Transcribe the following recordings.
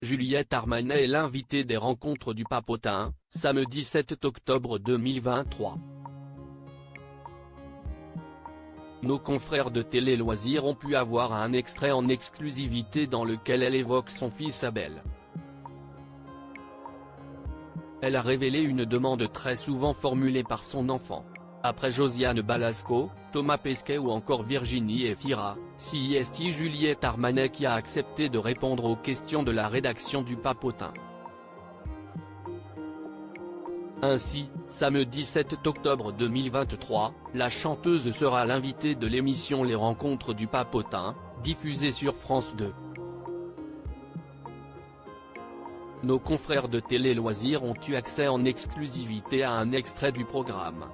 Juliette Armanet est l'invitée des rencontres du Papotin, samedi 7 octobre 2023. Nos confrères de Télé Loisirs ont pu avoir un extrait en exclusivité dans lequel elle évoque son fils Abel. Elle a révélé une demande très souvent formulée par son enfant. Après Josiane Balasco, Thomas Pesquet ou encore Virginie Efira, c'est Juliette Armanet qui a accepté de répondre aux questions de la rédaction du Papotin. Ainsi, samedi 7 octobre 2023, la chanteuse sera l'invitée de l'émission Les Rencontres du Papotin, diffusée sur France 2. Nos confrères de Télé Loisirs ont eu accès en exclusivité à un extrait du programme.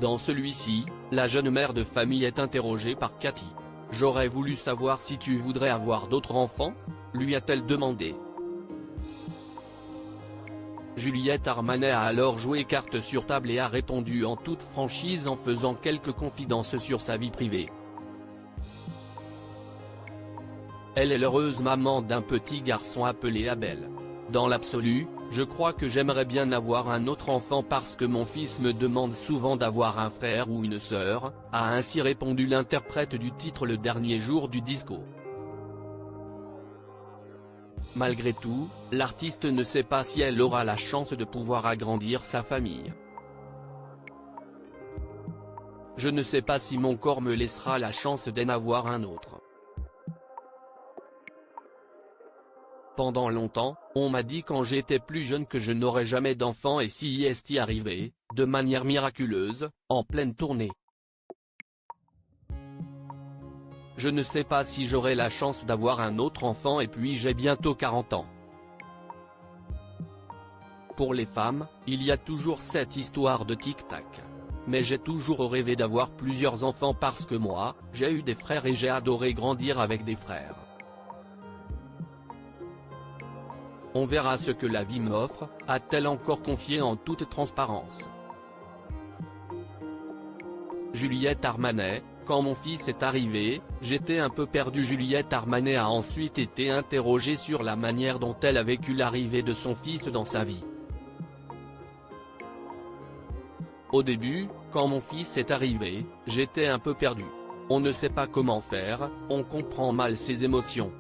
Dans celui-ci, la jeune mère de famille est interrogée par Cathy. « J'aurais voulu savoir si tu voudrais avoir d'autres enfants ?» lui a-t-elle demandé. Juliette Armanet a alors joué carte sur table et a répondu en toute franchise en faisant quelques confidences sur sa vie privée. Elle est l'heureuse maman d'un petit garçon appelé Abel. Dans l'absolu, je crois que j'aimerais bien avoir un autre enfant parce que mon fils me demande souvent d'avoir un frère ou une sœur, a ainsi répondu l'interprète du titre le dernier jour du disco. Malgré tout, l'artiste ne sait pas si elle aura la chance de pouvoir agrandir sa famille. « Je ne sais pas si mon corps me laissera la chance d'en avoir un autre. Pendant longtemps, on m'a dit quand j'étais plus jeune que je n'aurais jamais d'enfant et si est arrivé, de manière miraculeuse, en pleine tournée. Je ne sais pas si j'aurai la chance d'avoir un autre enfant et puis j'ai bientôt 40 ans. Pour les femmes, il y a toujours cette histoire de tic-tac. Mais j'ai toujours rêvé d'avoir plusieurs enfants parce que moi, j'ai eu des frères et j'ai adoré grandir avec des frères. On verra ce que la vie m'offre, a-t-elle encore confié en toute transparence. Juliette Armanet, quand mon fils est arrivé, j'étais un peu perdue. Juliette Armanet a ensuite été interrogée sur la manière dont elle a vécu l'arrivée de son fils dans sa vie. Au début, quand mon fils est arrivé, j'étais un peu perdue. On ne sait pas comment faire, on comprend mal ses émotions.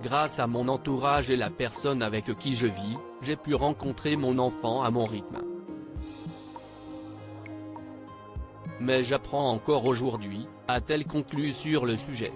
Grâce à mon entourage et la personne avec qui je vis, j'ai pu rencontrer mon enfant à mon rythme. Mais j'apprends encore aujourd'hui, a-t-elle conclu sur le sujet.